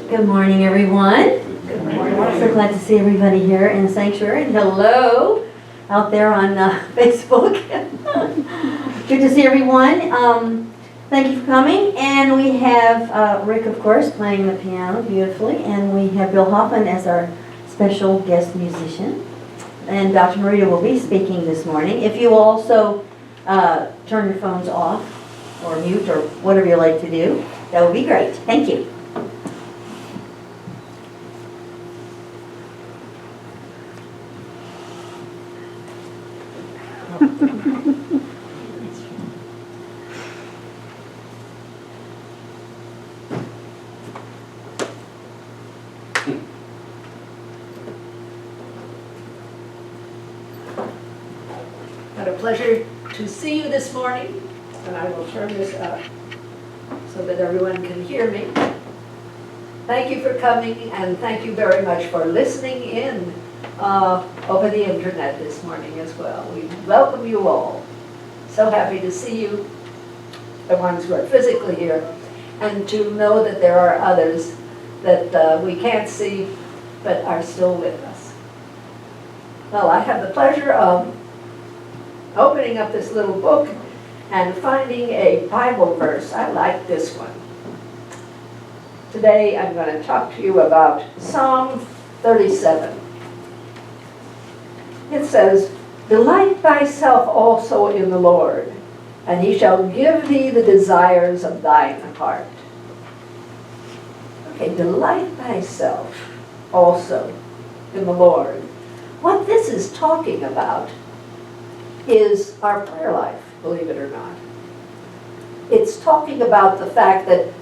Good morning, everyone. Good morning. I'm so glad to see everybody here in the sanctuary. And hello out there on Facebook. Good to see everyone. Thank you for coming. And we have Rick, of course, playing the piano beautifully. And we have Bill Hoffman as our special guest musician. And Dr. Maurita will be speaking this morning. If you also turn your phones off or mute or whatever you like to do, that would be great. Thank you. What a pleasure to see you this morning, and I will turn this up so that everyone can hear me. Thank you for coming, and thank you very much for listening in over the internet this morning as well. We welcome you all. So happy to see you, the ones who are physically here, and to know that there are others that we can't see but are still with us. Well, I have the pleasure of opening up this little book and finding a Bible verse. I like this one. Today I'm going to talk to you about Psalm 37. It says, "Delight thyself also in the Lord, and he shall give thee the desires of thine heart." Okay, delight thyself also in the Lord. What this is talking about is our prayer life, believe it or not. It's talking about the fact that,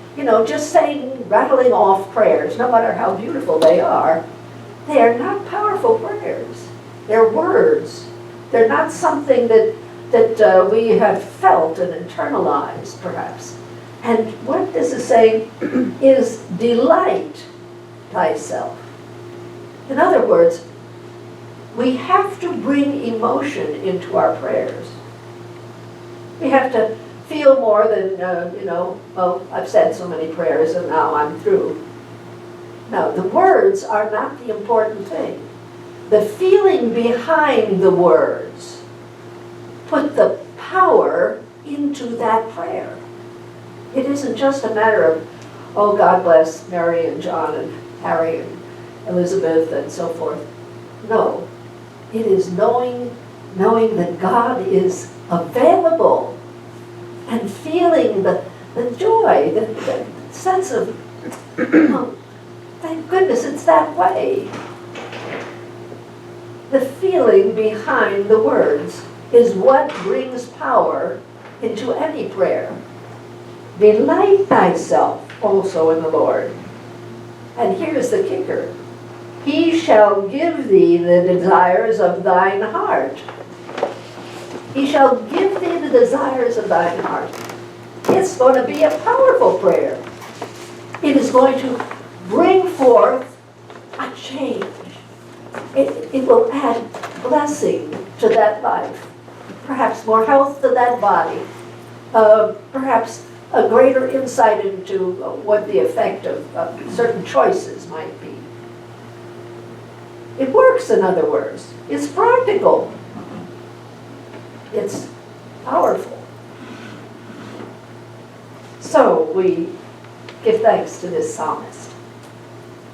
just saying, rattling off prayers, no matter how beautiful they are not powerful prayers. They're words. They're not something that we have felt and internalized, perhaps. And what this is saying is delight thyself. In other words, we have to bring emotion into our prayers. We have to feel more than, I've said so many prayers and now I'm through. No, the words are not the important thing. The feeling behind the words put the power into that prayer. It isn't just a matter of, oh, God bless Mary and John and Harry and Elizabeth and so forth. No. It is knowing that God is available and feeling the joy, the sense of, oh, thank goodness it's that way. The feeling behind the words is what brings power into any prayer. Delight thyself also in the Lord. And here's the kicker. He shall give thee the desires of thine heart. He shall give thee the desires of thine heart. It's going to be a powerful prayer. It is going to bring forth a change. It will add blessing to that life. Perhaps more health to that body. Perhaps a greater insight into what the effect of certain choices might be. It works, in other words. It's practical. It's powerful. So we give thanks to this psalmist.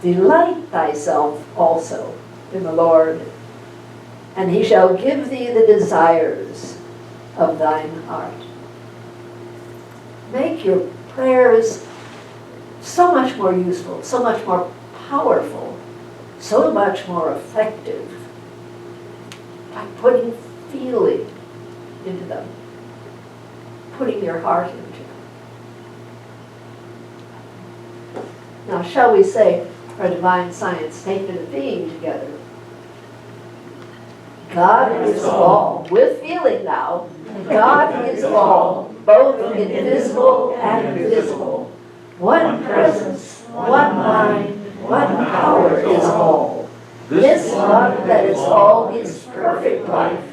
Delight thyself also in the Lord, and he shall give thee the desires of thine heart. Make your prayers so much more useful, so much more powerful, so much more effective by putting feeling into them, putting your heart into them. Now, shall we say our divine science statement of being together? God is all. With feeling now, God is all, both invisible and visible. One presence, one mind, one power is all. This love that is all is perfect life,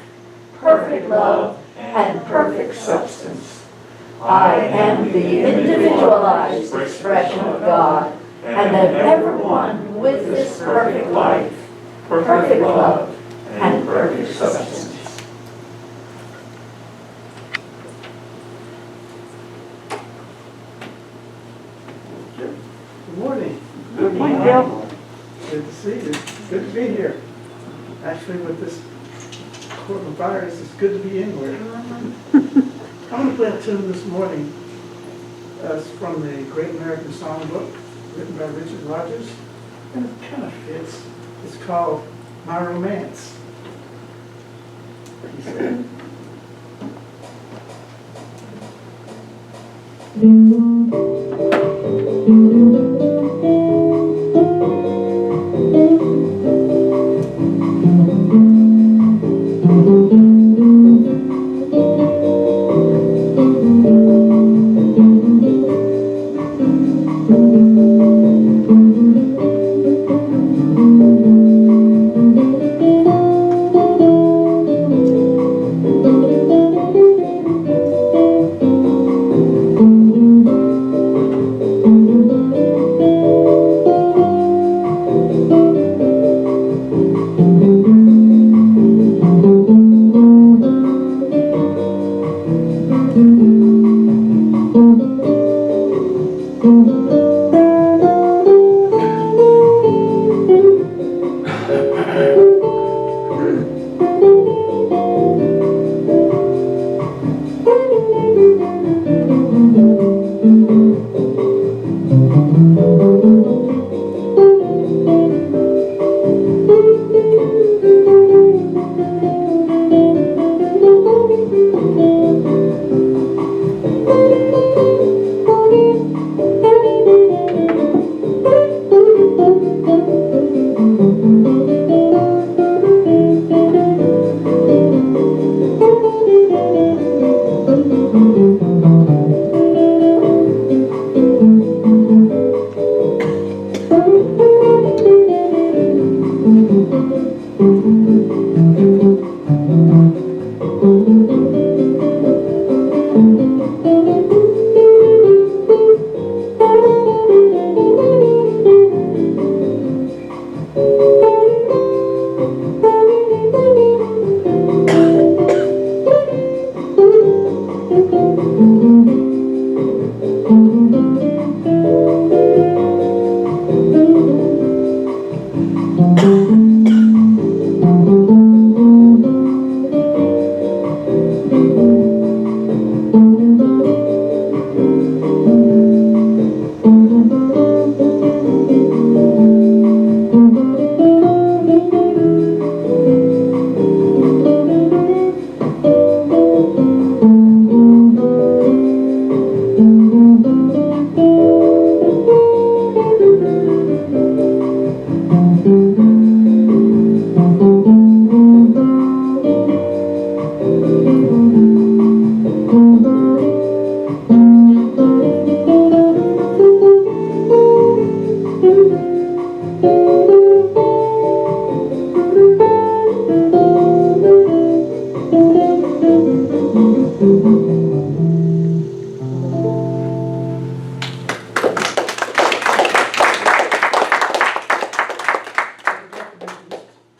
perfect love, and perfect substance. I am the individualized expression of God, and that everyone with this perfect life, perfect love, and perfect substance. Good morning. Good morning, Bill. Good to see you. Good to be here. Actually, with this coronavirus, it's good to be anywhere. I'm going to play a tune this morning. It's from the Great American Songbook, written by Richard Rogers, and it kind of fits. It's called My Romance. He said,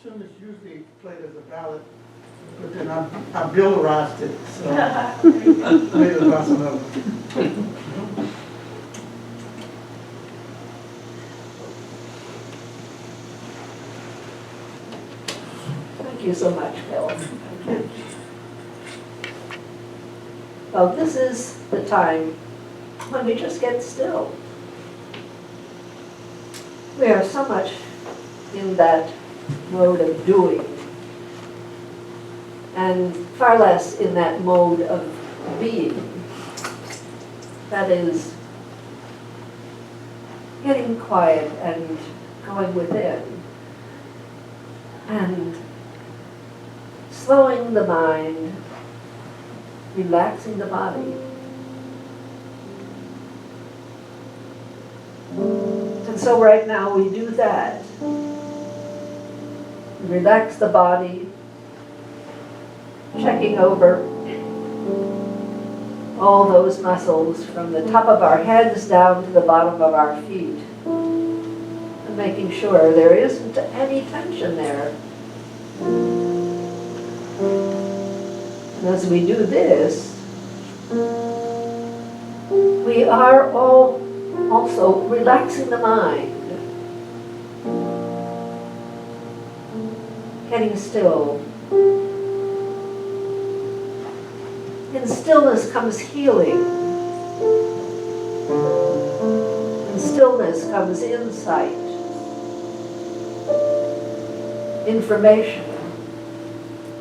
tune is usually played as a ballad, but then I Billarized it, so made it about some other. Thank you so much, Bill. Well, this is the time when we just get still. We are so much in that mode of doing, and far less in that mode of being. That is, getting quiet and going within, and slowing the mind, relaxing the body. And so right now we do that. Relax the body, checking over all those muscles from the top of our heads down to the bottom of our feet. making sure there isn't any tension there. And as we do this, we are all also relaxing the mind, getting still. In stillness comes healing. In stillness comes insight, information,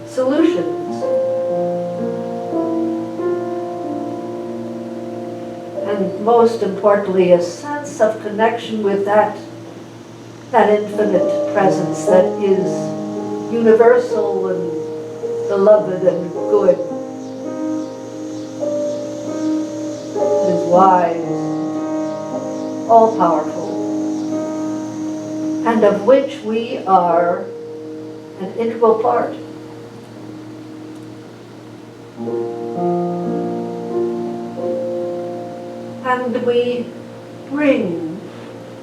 solutions. And most importantly, a sense of connection with that infinite presence that is universal and beloved and good, is wise, all-powerful, and of which we are an integral part. And we bring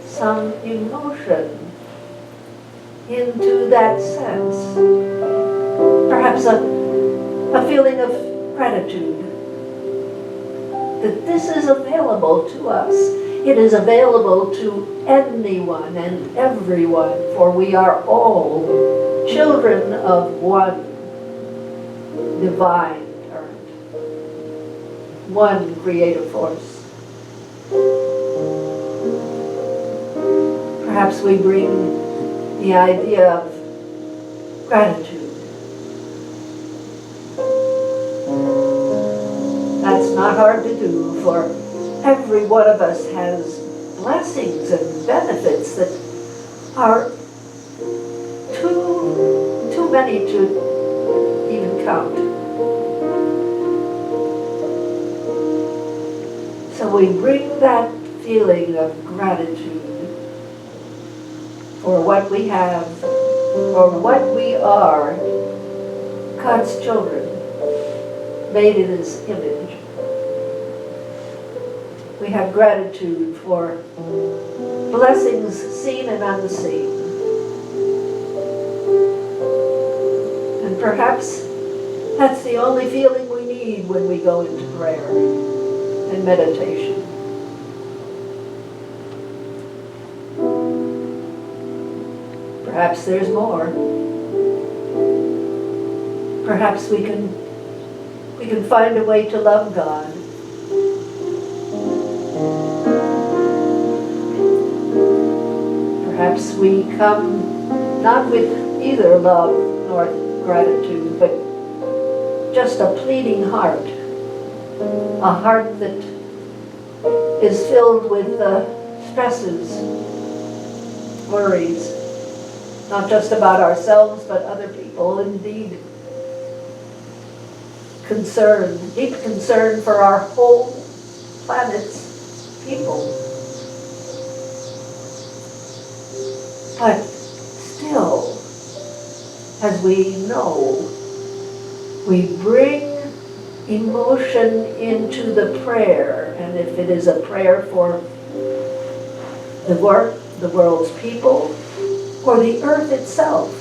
some emotion into that sense. Perhaps a feeling of gratitude that this is available to us. It is available to anyone and everyone, for we are all children of one divine parent, one creative force. Perhaps we bring the idea of gratitude. That's not hard to do, for every one of us has blessings and benefits that are too many to even count. So we bring that feeling of gratitude for what we have, for what we are, God's children, made in His image. We have gratitude for blessings seen and unseen. And perhaps that's the only feeling we need when we go into prayer and meditation. Perhaps there's more. Perhaps we can find a way to love God. Perhaps we come not with either love nor gratitude, but just a pleading heart. A heart that is filled with stresses, worries, not just about ourselves, but other people, indeed. Concern, deep concern for our whole planet's people. But still, as we know, we bring emotion into the prayer, and if it is a prayer for the world's people, or the earth itself,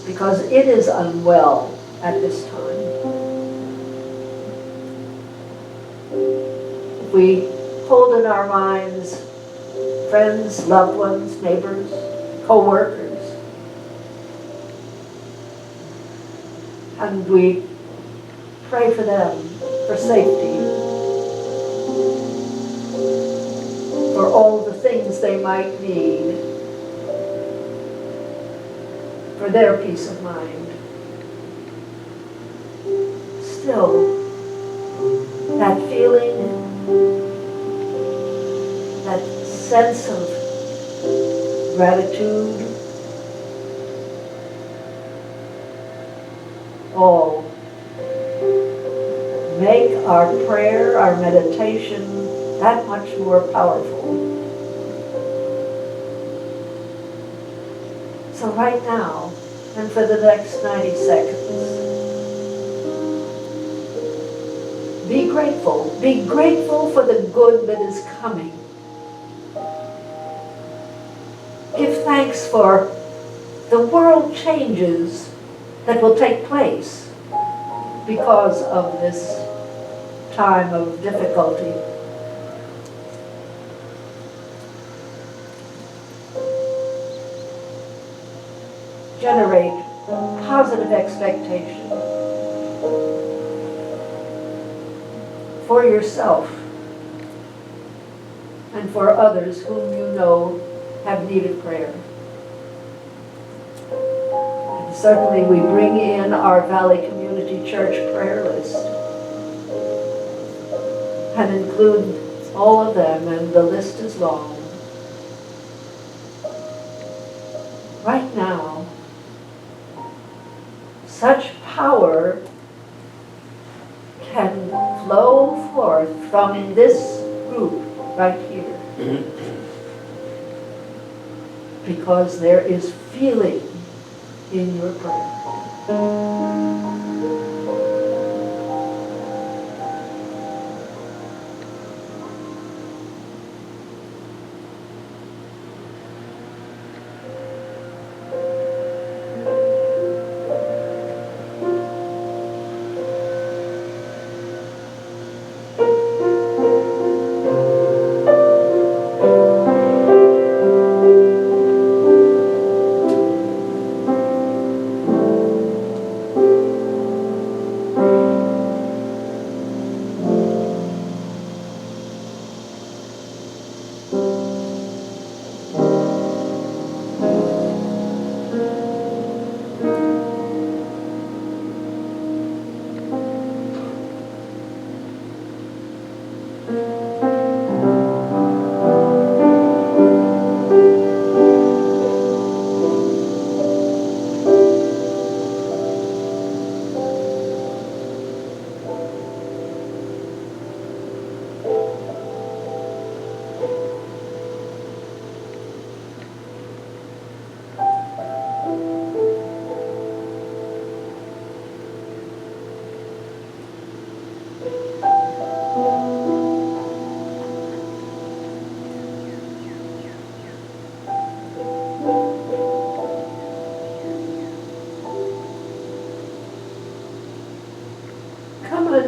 because it is unwell at this time. If we hold in our minds friends, loved ones, neighbors, co-workers, and we pray for them, for safety, for all the things they might need, for their peace of mind. Still, that feeling, that sense of gratitude, all make our prayer, our meditation, that much more powerful. So right now, and for the next 90 seconds, be grateful. Be grateful for the good that is coming. Give thanks for the world changes that will take place because of this time of difficulty. Generate positive expectation for yourself and for others whom you know have need of prayer. And certainly we bring in our Valley Community Church prayer list and include all of them, and the list is long. Right now, such power can flow forth from this group right here. Because there is feeling in your prayer.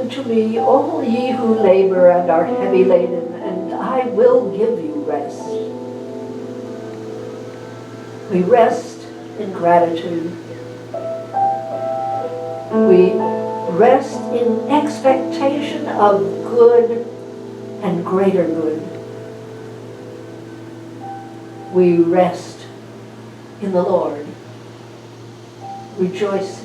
To me, all ye who labor and are heavy laden, and I will give you rest. We rest in gratitude. We rest in expectation of good and greater good. We rest in the Lord, rejoicing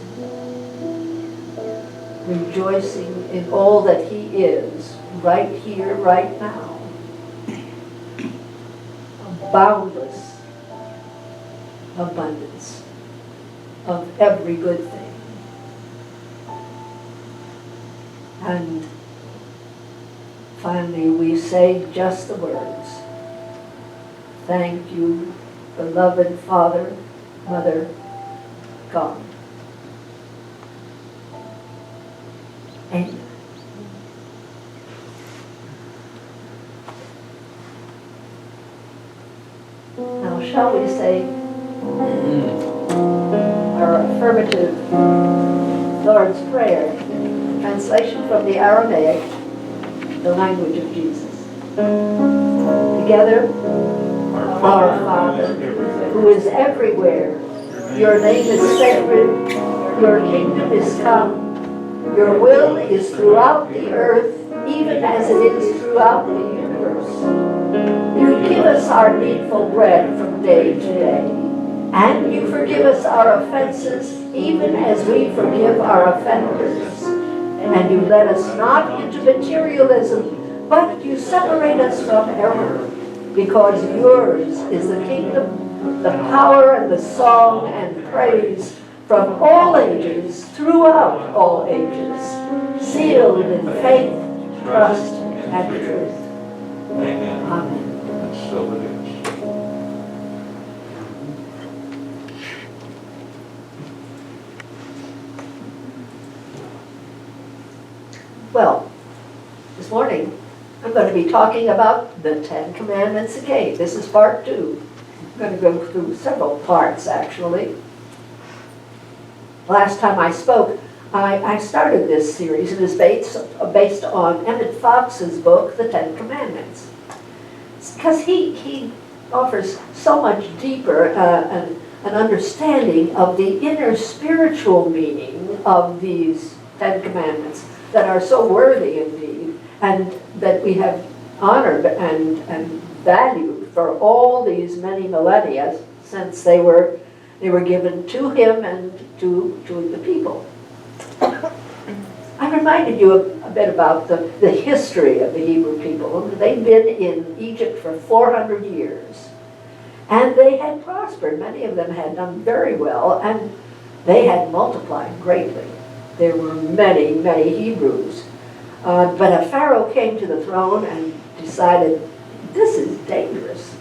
in all that He is, right here, right now. A boundless abundance of every good thing. And finally, we say just the words. Thank you, beloved Father, Mother, God. Amen. Now, shall we say our affirmative Lord's Prayer, translation from the Aramaic, the language of Jesus. Together, our Father, who is everywhere, your name is sacred, your kingdom is come, your will is throughout the earth, even as it is throughout the universe. You give us our needful bread from day to day, and you forgive us our offenses, even as we forgive our offenders. And you let us not into materialism, but you separate us from error, because yours is the kingdom, the power, and the song and praise from all ages, throughout all ages, sealed in faith, trust, and truth. Amen. Amen. And so it is. Well, this morning I'm going to be talking about the 10 Commandments again. This is part 2. going to go through several parts, actually. Last time I spoke, I started this series. It is based on Emmett Fox's book, The Ten Commandments. Because he offers so much deeper an understanding of the inner spiritual meaning of these Ten Commandments that are so worthy indeed, and that we have honored and valued for all these many millennia since they were given to him and to the people. I reminded you a bit about the history of the Hebrew people. They'd been in Egypt for 400 years, and they had prospered. Many of them had done very well, and they had multiplied greatly. There were many, many Hebrews. But a pharaoh came to the throne and decided, this is dangerous.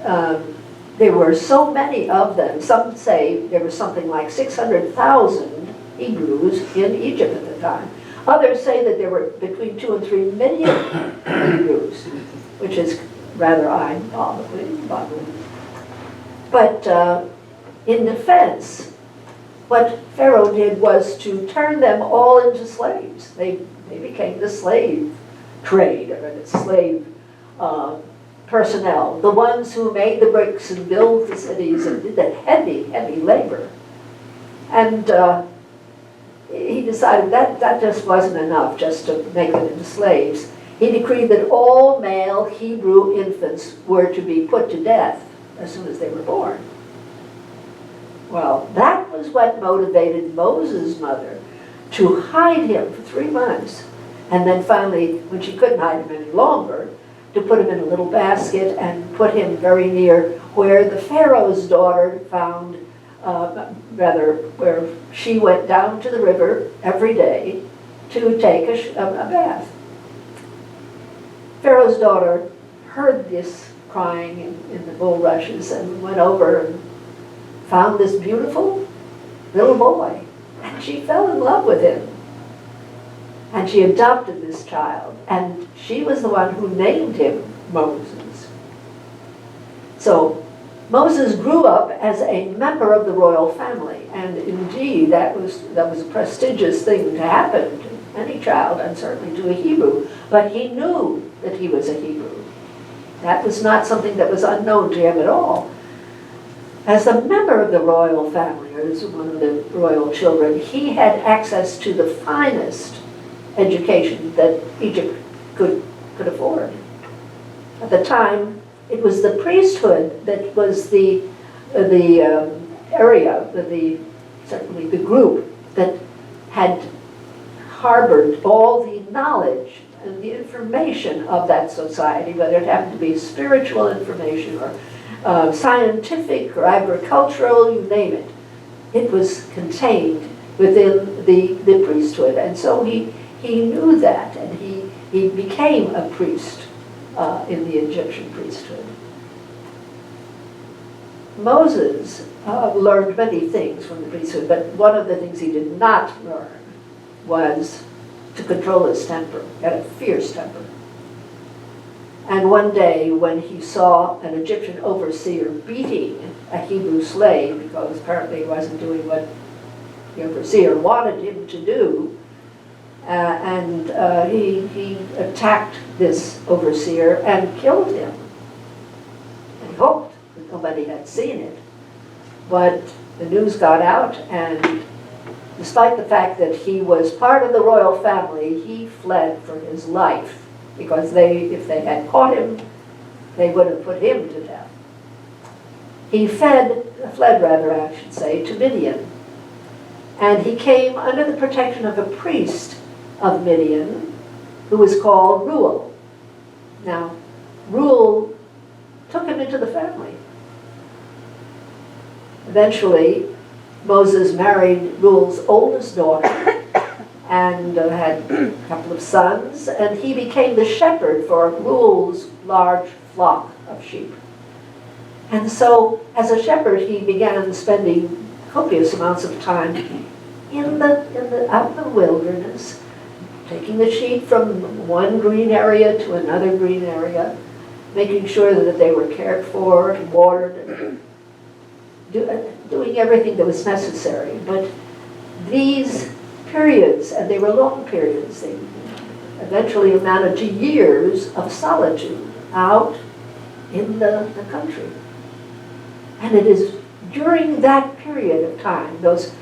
There were so many of them. Some say there was something like 600,000 Hebrews in Egypt at the time. Others say that there were between 2 and 3 million Hebrews, which is rather eye-boggling. But in defense, what Pharaoh did was to turn them all into slaves. They became the slave trade, or the slave personnel, the ones who made the bricks and built the cities and did that heavy, heavy labor. And he decided that just wasn't enough just to make them into slaves. He decreed that all male Hebrew infants were to be put to death as soon as they were born. Well, that was what motivated Moses' mother to hide him for 3 months. And then finally, when she couldn't hide him any longer, to put him in a little basket and put him very near where the Pharaoh's daughter found, where she went down to the river every day to take a bath. Pharaoh's daughter heard this crying in the bulrushes and went over and found this beautiful little boy. And she fell in love with him. And she adopted this child. And she was the one who named him Moses. So Moses grew up as a member of the royal family. And indeed, that was a prestigious thing to happen to any child, and certainly to a Hebrew. But he knew that he was a Hebrew. That was not something that was unknown to him at all. As a member of the royal family, or as one of the royal children, he had access to the finest education that Egypt could afford. At the time, it was the priesthood that was the area, certainly the group that had harbored all the knowledge and the information of that society, whether it happened to be spiritual information or scientific or agricultural, you name it. It was contained within the priesthood. And so he knew that, and he became a priest in the Egyptian priesthood. Moses learned many things from the priesthood, but one of the things he did not learn was to control his temper. He had a fierce temper. And one day when he saw an Egyptian overseer beating a Hebrew slave, because apparently he wasn't doing what the overseer wanted him to do, he attacked this overseer and killed him. And he hoped that nobody had seen it. But the news got out, and despite the fact that he was part of the royal family, he fled for his life. Because if they had caught him, they would have put him to death. He fled, I should say, to Midian. And he came under the protection of a priest of Midian who was called Reuel. Now, Reuel took him into the family. Eventually, Moses married Reuel's oldest daughter and had a couple of sons, and he became the shepherd for Reuel's large flock of sheep. And so, as a shepherd, he began spending copious amounts of time out in the wilderness, taking the sheep from one green area to another green area, making sure that they were cared for and watered, and doing everything that was necessary. But these periods, and they were long periods, they eventually amounted to years of solitude out in the country. And it is during that period of time, those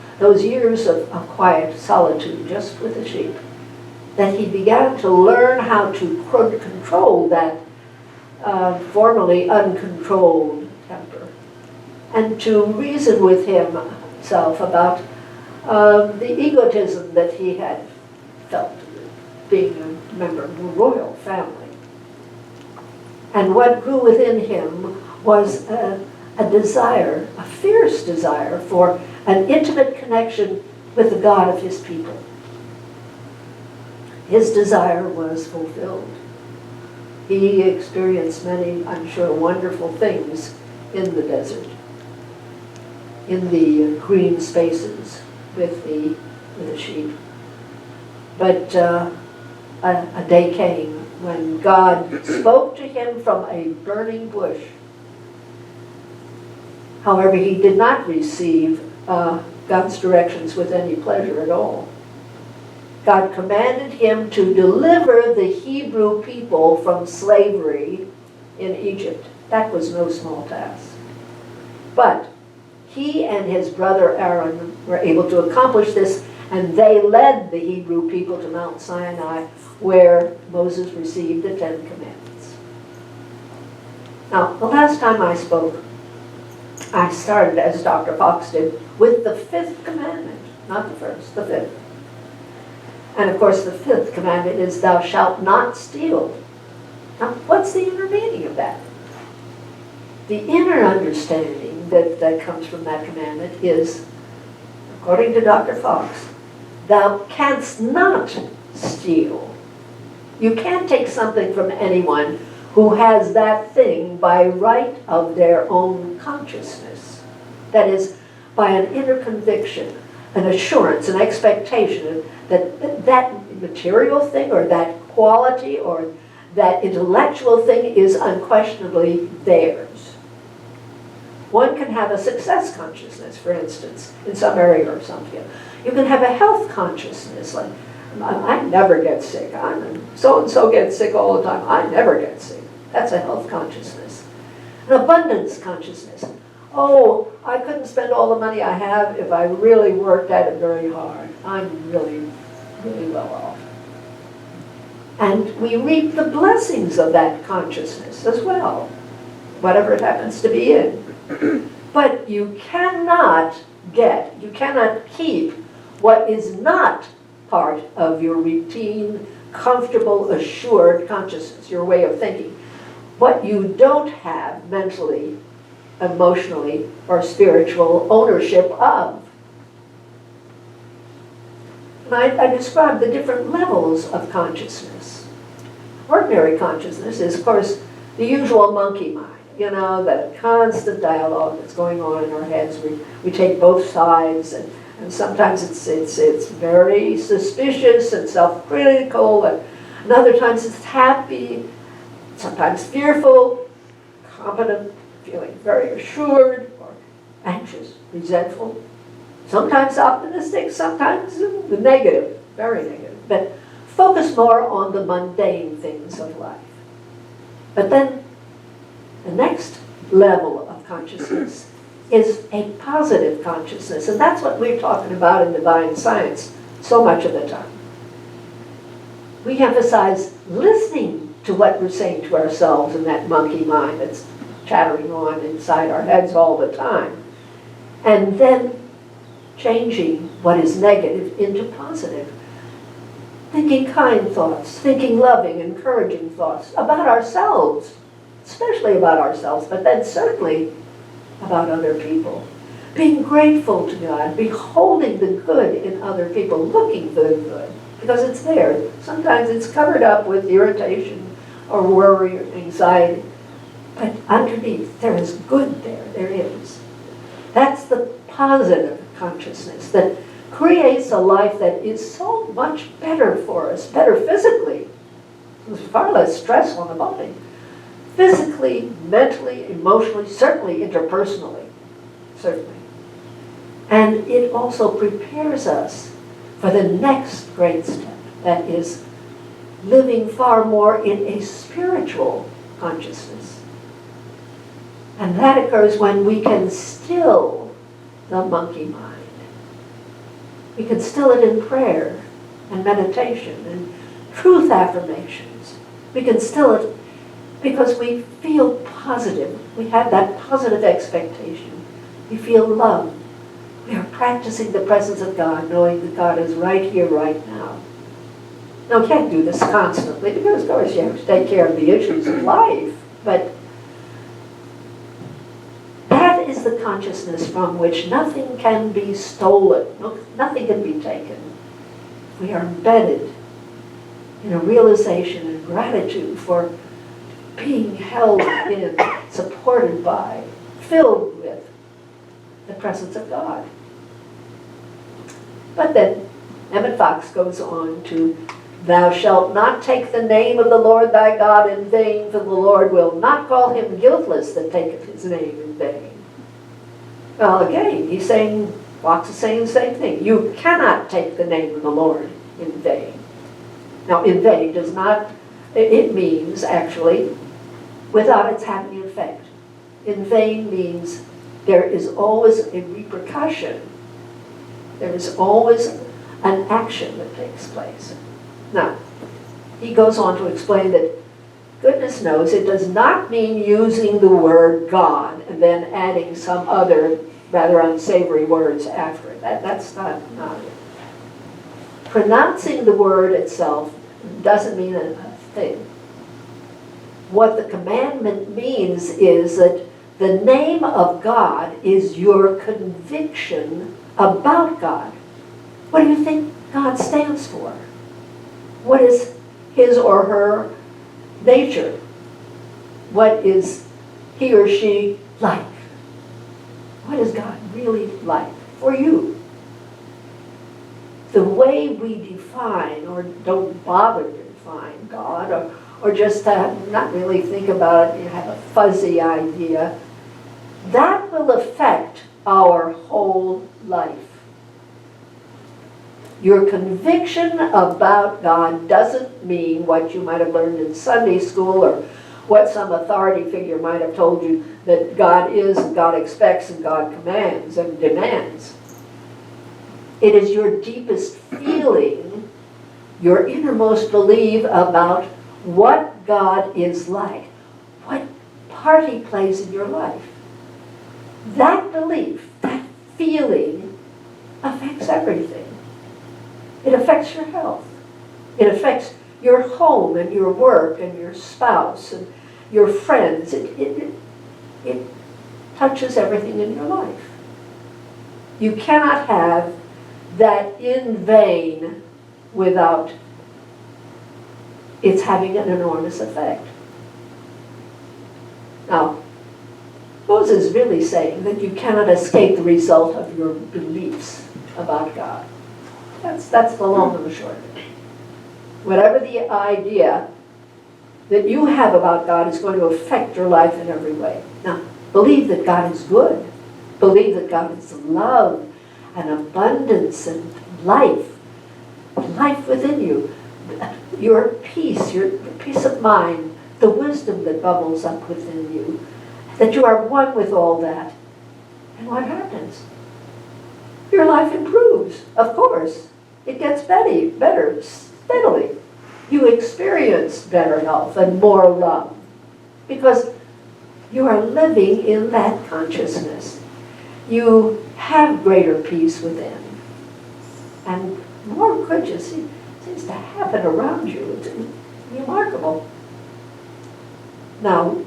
years of quiet solitude just with the sheep, that he began to learn how to control that formerly uncontrolled temper, and to reason with himself about the egotism that he had felt being a member of a royal family. And what grew within him was a desire, a fierce desire for an intimate connection with the God of his people. His desire was fulfilled. He experienced many, I'm sure, wonderful things in the desert, in the green spaces with the sheep. But a day came when God spoke to him from a burning bush. However, he did not receive God's directions with any pleasure at all. God commanded him to deliver the Hebrew people from slavery in Egypt. That was no small task. But he and his brother Aaron were able to accomplish this, and they led the Hebrew people to Mount Sinai, where Moses received the 10 Commandments. Now, the last time I spoke, I started, as Dr. Fox did, with the 5th commandment, not the first, the 5th. And of course, the 5th commandment is, thou shalt not steal. Now, what's the inner meaning of that? The inner understanding that comes from that commandment is, according to Dr. Fox, thou canst not steal. You can't take something from anyone who has that thing by right of their own consciousness. That is, by an inner conviction, an assurance, an expectation that that material thing or that quality or that intellectual thing is unquestionably theirs. One can have a success consciousness, for instance, in some area or something. You can have a health consciousness, like, I never get sick. So-and-so gets sick all the time. I never get sick. That's a health consciousness. An abundance consciousness. Oh, I couldn't spend all the money I have if I really worked at it very hard. I'm really, really well off. And we reap the blessings of that consciousness as well, whatever it happens to be in. But you cannot keep what is not part of your routine, comfortable, assured consciousness, your way of thinking. What you don't have mentally, emotionally, or spiritual ownership of. And I described the different levels of consciousness. Ordinary consciousness is, of course, the usual monkey mind. You know, that constant dialogue that's going on in our heads. We take both sides, and sometimes it's very suspicious and self-critical, and other times it's happy, sometimes fearful, competent, feeling very assured, or anxious, resentful, sometimes optimistic, sometimes negative, very negative. But focus more on the mundane things of life. But then the next level of consciousness is a positive consciousness, and that's what we're talking about in divine science so much of the time. We emphasize listening to what we're saying to ourselves in that monkey mind that's chattering on inside our heads all the time, and then changing what is negative into positive. Thinking kind thoughts, thinking loving, encouraging thoughts about ourselves, especially about ourselves, but then certainly about other people. Being grateful to God, beholding the good in other people, looking for the good, because it's there. Sometimes it's covered up with irritation or worry or anxiety, but underneath there is good there, there is. That's the positive consciousness that creates a life that is so much better for us, better physically. There's far less stress on the body. physically, mentally, emotionally, certainly interpersonally, certainly. And it also prepares us for the next great step, that is living far more in a spiritual consciousness. And that occurs when we can still the monkey mind. We can still it in prayer and meditation and truth affirmations. We can still it because we feel positive. We have that positive expectation. We feel love. We are practicing the presence of God, knowing that God is right here, right now. Now, we can't do this constantly because, of course, you have to take care of the issues of life. But that is the consciousness from which nothing can be stolen. Nothing can be taken. We are embedded in a realization and gratitude for being held in, supported by, filled with the presence of God. But then Emmett Fox goes on to, "Thou shalt not take the name of the Lord thy God in vain, for the Lord will not call him guiltless that taketh his name in vain." Well, again, Fox is saying the same thing. You cannot take the name of the Lord in vain. Now, in vain does not, it means actually without its having an effect. In vain means there is always a repercussion. There is always an action that takes place. Now, he goes on to explain that goodness knows it does not mean using the word God and then adding some other rather unsavory words after it. That's not it. Pronouncing the word itself doesn't mean a thing. What the commandment means is that the name of God is your conviction about God. What do you think God stands for? What is his or her nature? What is he or she like? What is God really like for you? The way we define or don't bother to define God or just not really think about it, you have a fuzzy idea, that will affect our whole life. Your conviction about God doesn't mean what you might have learned in Sunday school or what some authority figure might have told you that God is and God expects and God commands and demands. It is your deepest feeling, your innermost belief about what God is like, what part he plays in your life. That belief, that feeling affects everything. It affects your health. It affects your home and your work and your spouse and your friends. It touches everything in your life. You cannot have that in vain without it's having an enormous effect. Now, Moses is really saying that you cannot escape the result of your beliefs about God. That's the long and the short of it. Whatever the idea that you have about God is going to affect your life in every way. Now, believe that God is good. Believe that God is love and abundance and life. Life within you. Your peace of mind, the wisdom that bubbles up within you. That you are one with all that. And what happens? Your life improves, of course. It gets better steadily. You experience better health and more love because you are living in that consciousness. You have greater peace within. And more good just seems to happen around you. It's remarkable. Now,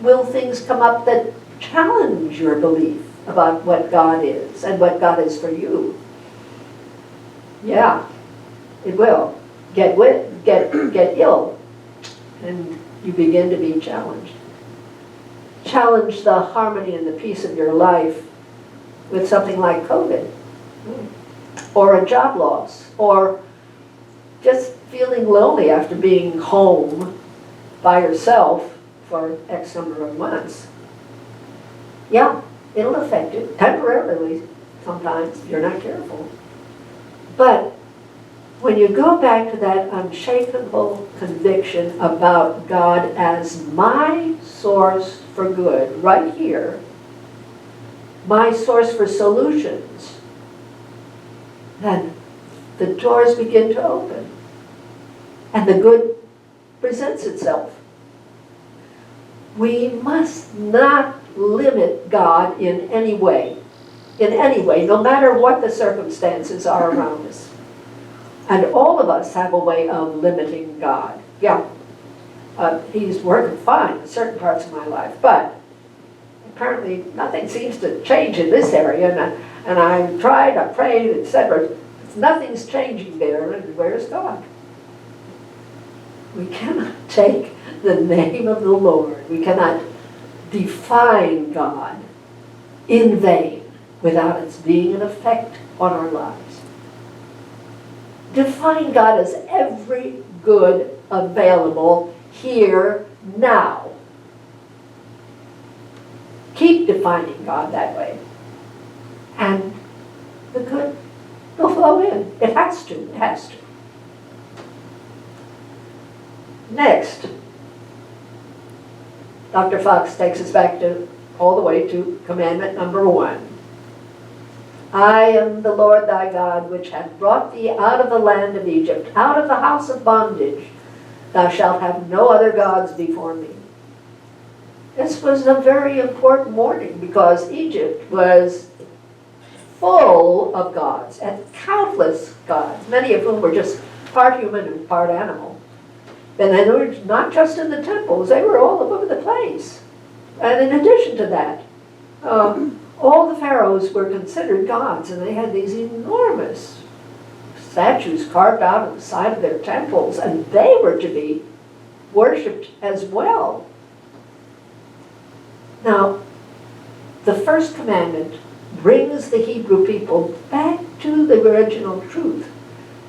will things come up that challenge your belief about what God is and what God is for you? Yeah, it will. Get ill, and you begin to be challenged. Challenge the harmony and the peace of your life with something like COVID, or a job loss, or just feeling lonely after being home by yourself for X number of months, yeah, it'll affect you temporarily sometimes if you're not careful. But when you go back to that unshakable conviction about God as my source for good, right here, my source for solutions, then the doors begin to open and the good presents itself. We must not limit God in any way, no matter what the circumstances are around us. And all of us have a way of limiting God. Yeah, he's working fine in certain parts of my life, but apparently nothing seems to change in this area, and I tried, I prayed, etc. Nothing's changing there, and where's God? We cannot take the name of the Lord. We cannot define God in vain without its being an effect on our lives. Define God as every good available here, now. Keep defining God that way. And the good will flow in. It has to. Next, Dr. Fox takes us back all the way to commandment number 1. I am the Lord thy God, which hath brought thee out of the land of Egypt, out of the house of bondage. Thou shalt have no other gods before me. This was a very important warning because Egypt was full of gods, and countless gods, many of whom were just part human and part animal. And they were not just in the temples, they were all over the place. And in addition to that, all the pharaohs were considered gods, and they had these enormous statues carved out of the side of their temples, and they were to be worshipped as well. Now, the first commandment brings the Hebrew people back to the original truth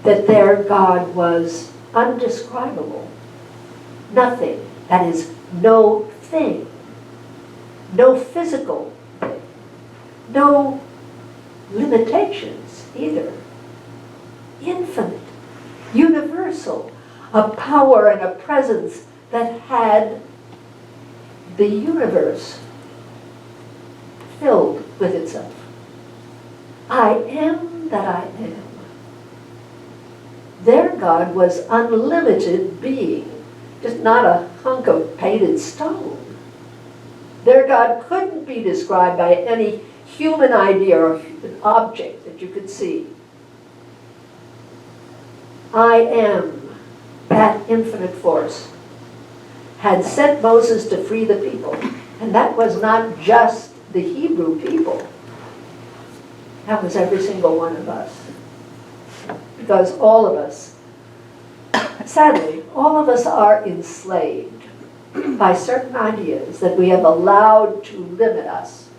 that their God was undescribable. Nothing, that is, no thing, no physical thing, no limitations either. Infinite, universal, a power and a presence that had the universe filled with itself. I am that I am. Their God was unlimited being, just not a hunk of painted stone. Their God couldn't be described by any human idea or an object that you could see. I am, that infinite force, had sent Moses to free the people. And that was not just the Hebrew people. That was every single one of us. Because all of us, sadly, all of us are enslaved by certain ideas that we have allowed to limit us.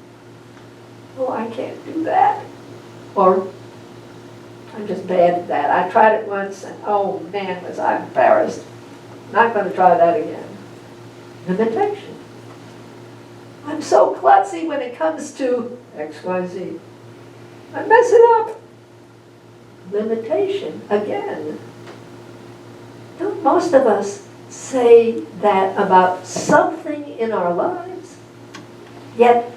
Oh, I can't do that. Or, I'm just bad at that. I tried it once and oh man, was I embarrassed. Not going to try that again. Limitation. I'm so klutzy when it comes to X, Y, Z. I mess it up. Limitation again. Don't most of us say that about something in our lives? Yet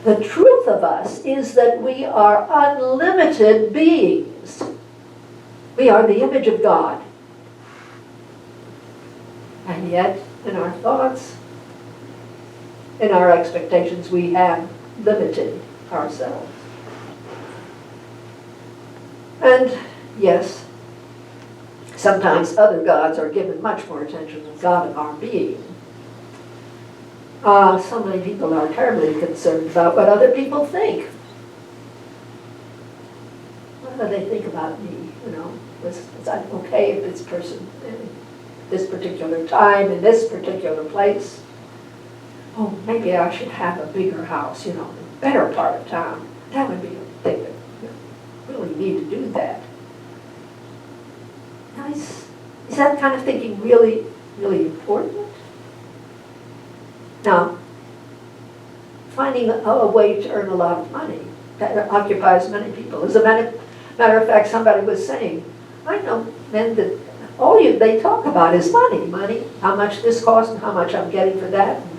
the truth of us is that we are unlimited beings. We are the image of God. And yet, in our thoughts, in our expectations, we have limited ourselves. And yes, sometimes other gods are given much more attention than God of our being. So many people are terribly concerned about what other people think. What do they think about me? You know, was I okay if this person, in this particular time, in this particular place? Oh, maybe I should have a bigger house, you know, in a better part of town. That would be a thing that really need to do that. Now, is that kind of thinking really, really important? Now, finding a way to earn a lot of money, that occupies many people. As a matter of fact, somebody was saying, I know men that they talk about is money, how much this costs and how much I'm getting for that. And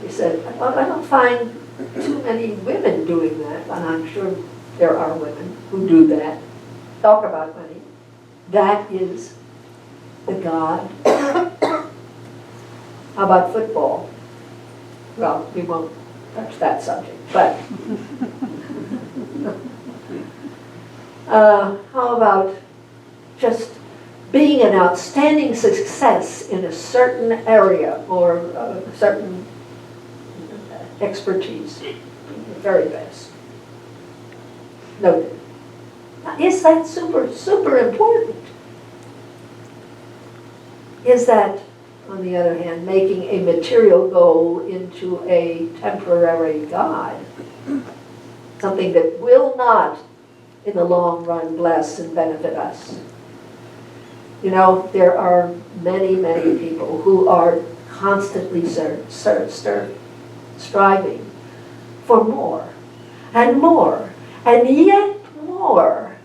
he said, well, I don't find too many women doing that, and I'm sure there are women who do that, talk about money. That is the God. How about football? Well, we won't touch that subject, but how about just being an outstanding success in a certain area or a certain expertise, the very best. Noted. Now, is that super important? Is that, on the other hand, making a material goal into a temporary God? Something that will not, in the long run, bless and benefit us. You know, there are many people who are constantly striving for more and more and yet more.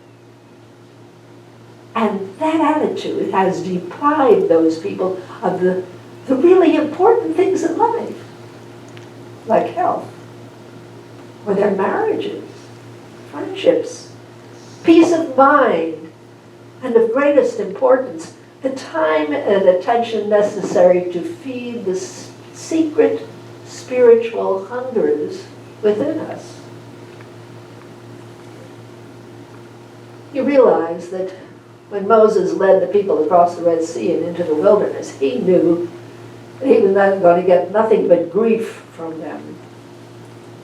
And that attitude has deprived those people of the really important things in life, like health, or their marriages, friendships, peace of mind, and of greatest importance, the time and attention necessary to feed the secret spiritual hungers within us. You realize that when Moses led the people across the Red Sea and into the wilderness, he knew that he was not going to get nothing but grief from them.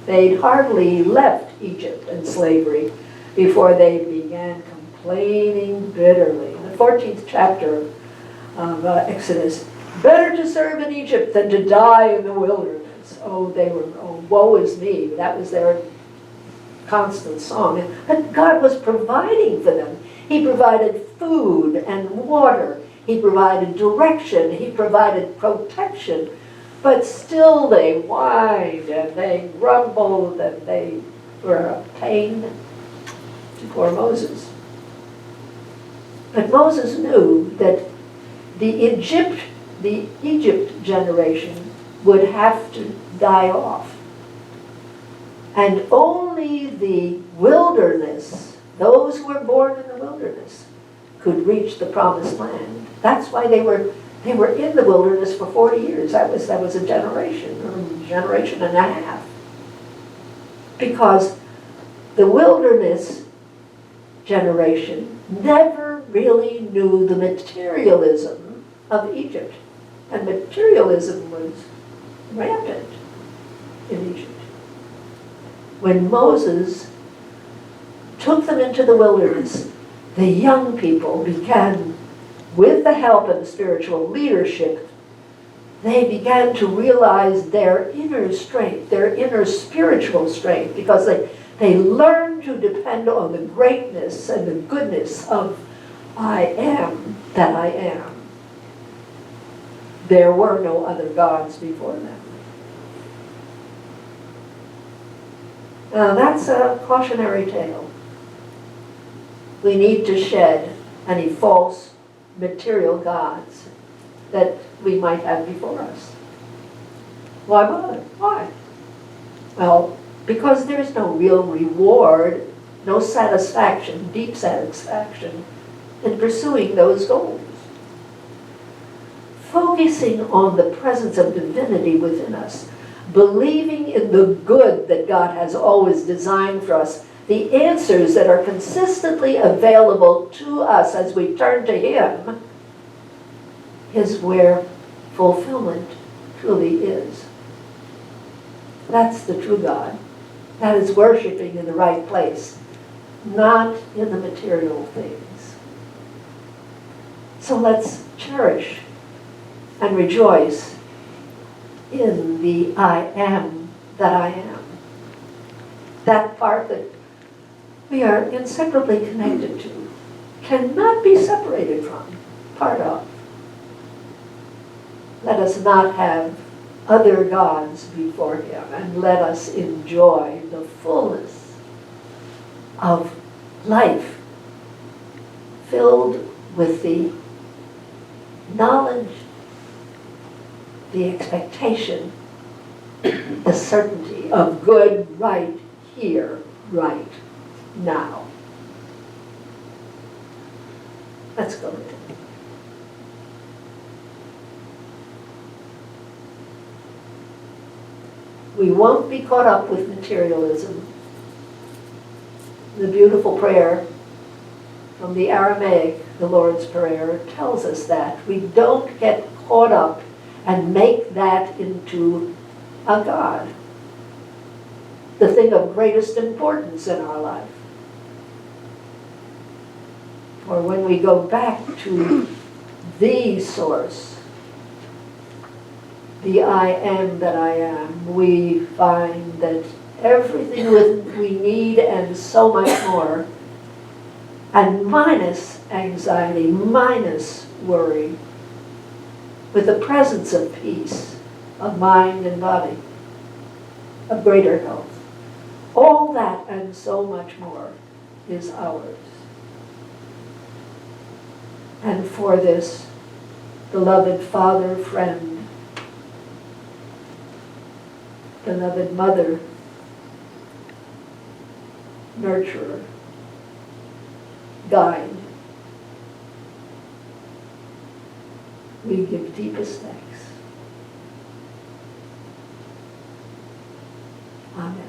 They'd hardly left Egypt and slavery before they began complaining bitterly. In the 14th chapter of Exodus, better to serve in Egypt than to die in the wilderness. Oh, woe is me. That was their constant song. But God was providing for them. He provided food and water. He provided direction. He provided protection. But still they whined and they grumbled and they were a pain to poor Moses. But Moses knew that the Egypt generation would have to die off. And only the wilderness, those who were born in the wilderness, could reach the promised land. That's why they were in the wilderness for 40 years. That was a generation, or a generation and a half. Because the wilderness generation never really knew the materialism of Egypt. And materialism was rampant in Egypt. When Moses took them into the wilderness, the young people began, with the help of the spiritual leadership, they began to realize their inner strength, their inner spiritual strength, because they learned to depend on the greatness and the goodness of I am that I am. There were no other gods before them. Now that's a cautionary tale. We need to shed any false material gods that we might have before us. Why bother? Why? Well, because there's no real reward, no satisfaction, deep satisfaction, in pursuing those goals. Focusing on the presence of divinity within us, believing in the good that God has always designed for us, the answers that are consistently available to us as we turn to Him, is where fulfillment truly is. That's the true God. That is worshiping in the right place, not in the material things. So let's cherish and rejoice in the I am that I am. That part that we are inseparably connected to, cannot be separated from, part of. Let us not have other gods before him and let us enjoy the fullness of life filled with the knowledge, the expectation, the certainty of good right here, right now. Let's go with it. We won't be caught up with materialism. The beautiful prayer from the Aramaic, the Lord's Prayer, tells us that. We don't get caught up and make that into a God, the thing of greatest importance in our life. Or when we go back to the source, the I am that I am, we find that everything we need and so much more, and minus anxiety, minus worry, with the presence of peace, of mind and body, of greater health. All that and so much more is ours. And for this, beloved father, friend, beloved mother, nurturer, guide, we give deepest thanks. Amen.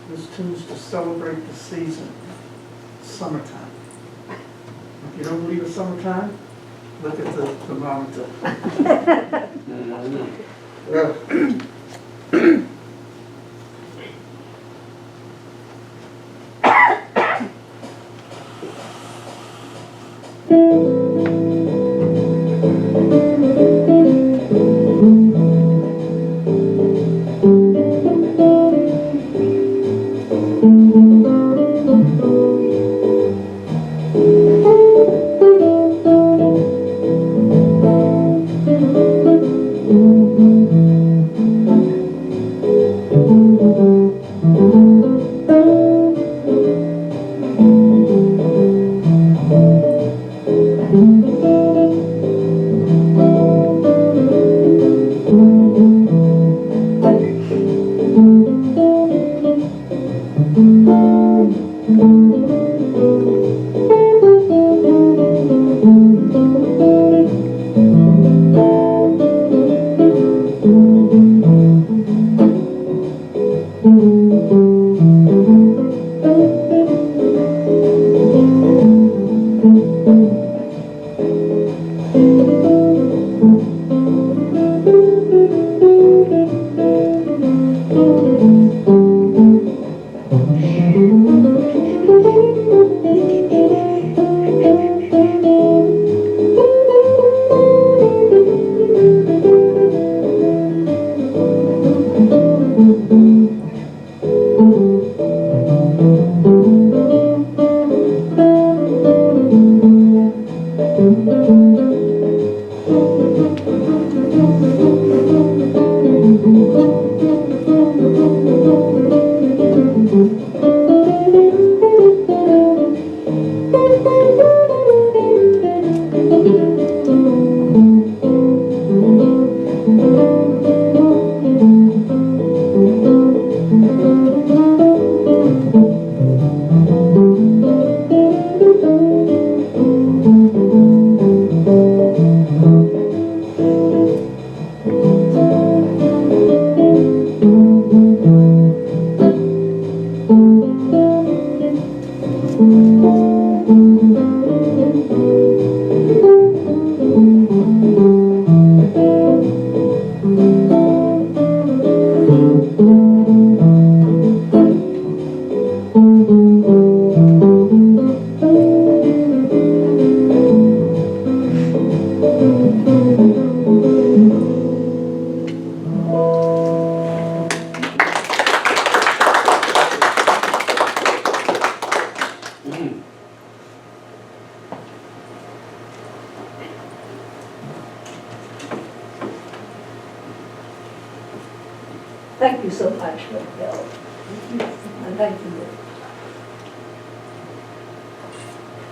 This tune's to celebrate the season, summertime. If you don't believe it's summertime, look at the thermometer. Yeah. Thank you so much, Bill. And thank you.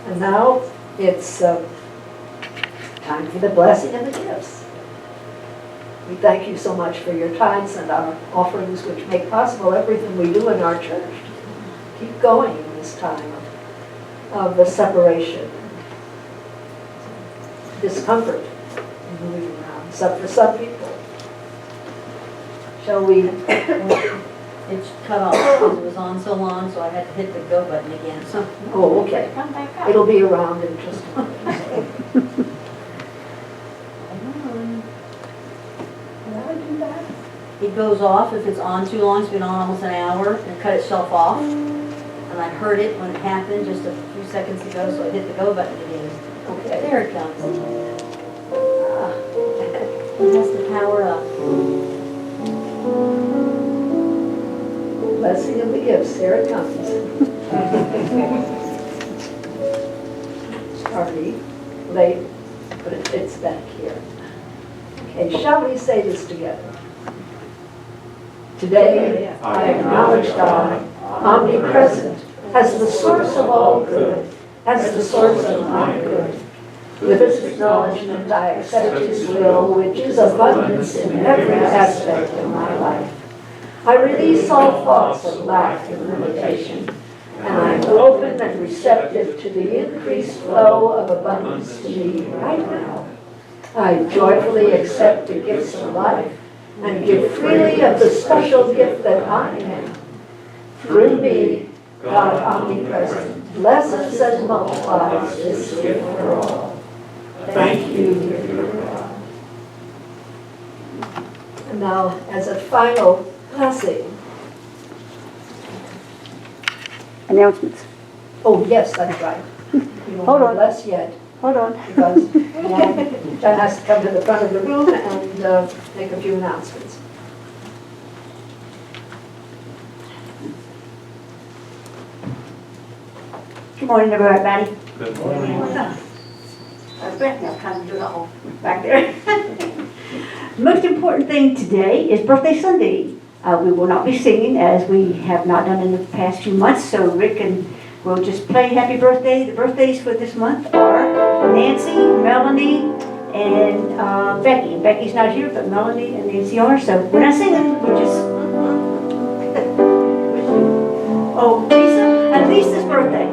And now it's time for the blessing and the gifts. We thank you so much for your tithes and our offerings, which make possible everything we do in our church. Keep going in this time of the separation, discomfort in moving around, for some people. Shall we? It's cut off because it was on so long, so I had to hit the go button again, so. Oh, okay. Come back up. It'll be around in just a minute. Can I do that? It goes off if it's on too long. It's been on almost an hour and cut itself off. And I heard it when it happened just a few seconds ago, so I hit the go button again. Okay. There it comes. It has to power up. Blessing of the gifts, there it comes. Sorry, late, but it's back here. Okay, shall we say this together? Today, I acknowledge God, omnipresent, as the source of all good, as the source of my good. With this acknowledgement, I accept His will, which is abundance in every aspect of my life. I release all thoughts of lack and limitation, and I am open and receptive to the increased flow of abundance to me right now. I joyfully accept the gifts of life and give freely of the special gift that I am. Through me, God omnipresent, blesses and multiplies this gift for all. Thank you, dear God. And now, as a final blessing. Announcements. Oh, yes, that's right. You don't Hold on. bless yet, Hold on. because John has to come to the front of the room and make a few announcements. Good morning, everybody. Good morning. Kind of do it all back there. Most important thing today is birthday Sunday. We will not be singing as we have not done in the past few months, so Rick and we'll just play happy birthday. The birthdays for this month are Nancy, Melanie, and Becky. Becky's not here, but Melanie and Nancy are, so we're not singing, we're just... Oh, Lisa, and Lisa's birthday.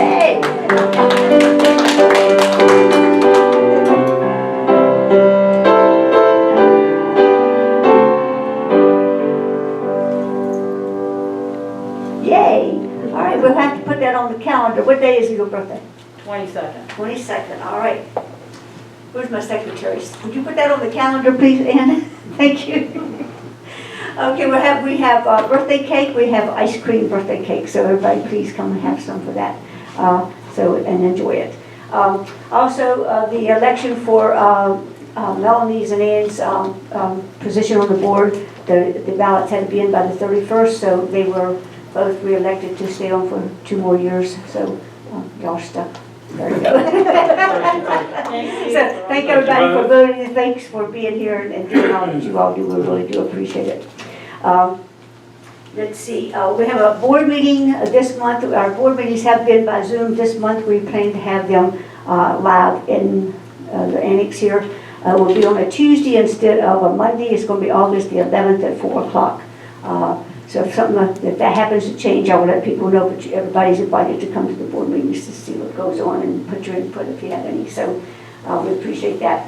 Yay! Yay! All right, we'll have to put that on the calendar. What day is your birthday? 22nd. 22nd, all right. Where's my secretary? Would you put that on the calendar, please, Anna? Thank you. Okay, we have birthday cake. We have ice cream birthday cake, so everybody please come and have some for that. And enjoy it. Also, the election for Melanie's and Ann's position on the board, the ballots had to be in by the 31st, so they were both re-elected to stay on for 2 more years, so y'all stuck. There you go. So thank everybody for voting, and thanks for being here and doing all that you all do. We really do appreciate it. Let's see, we have a board meeting this month. Our board meetings have been by Zoom this month. We plan to have them live in the annex here. It will be on a Tuesday instead of a Monday. It's going to be August the 11th at 4 o'clock. So if that happens to change, I will let people know, but everybody's invited to come to the board meetings to see what goes on and put your input if you have any. So we appreciate that.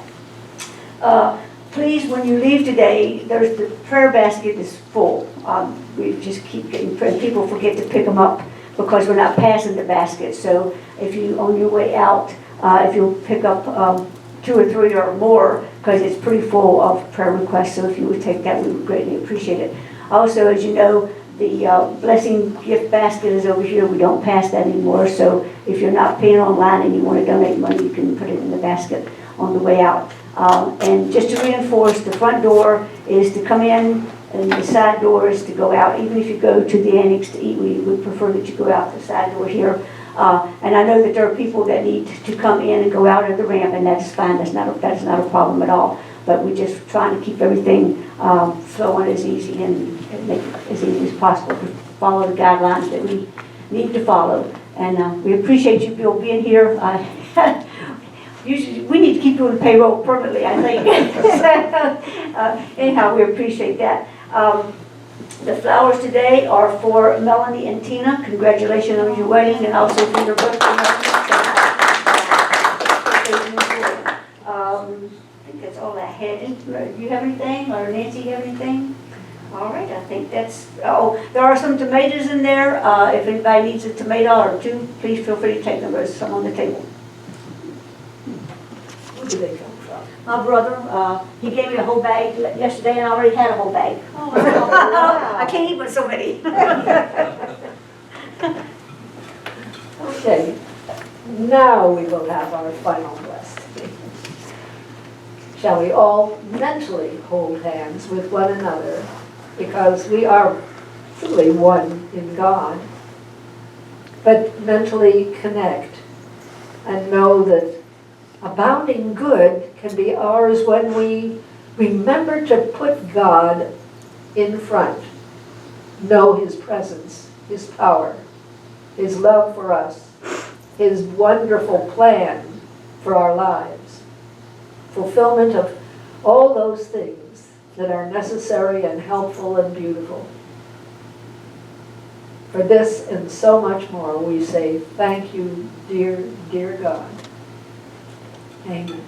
Please, when you leave today, there's the prayer basket is full. We just keep getting, people forget to pick them up because we're not passing the basket. So if you, on your way out, if you'll pick up 2 or 3 or more, because it's pretty full of prayer requests. So if you would take that, we would greatly appreciate it. Also, as you know, the blessing gift basket is over here. We don't pass that anymore. So if you're not paying online and you want to donate money, you can put it in the basket on the way out. And just to reinforce, the front door is to come in and the side door is to go out. Even if you go to the annex to eat, we would prefer that you go out the side door here. And I know that there are people that need to come in and go out at the ramp, and that's fine. That's not a problem at all. but we're just trying to keep everything flowing as easy and make it as easy as possible to follow the guidelines that we need to follow. And we appreciate you, Bill, being here. Usually, we need to keep you on the payroll permanently, I think. Anyhow, we appreciate that. The flowers today are for Melanie and Tina. Congratulations on your wedding and also for your birthday. I think that's all I had. Do you have anything, or Nancy, you have anything? All right, I think that's, oh, there are some tomatoes in there. If anybody needs a tomato or two, please feel free to take them. There's some on the table. Where do they come from? My brother, he gave me a whole bag yesterday, and I already had a whole bag. I can't eat with so many. Okay, now we will have our final blessing. Shall we all mentally hold hands with one another, because we are truly one in God, but mentally connect and know that abounding good can be ours when we remember to put God in front, know His presence, His power, His love for us, His wonderful plan for our lives, fulfillment of all those things that are necessary and helpful and beautiful. For this and so much more, we say thank you, dear, dear God. Amen.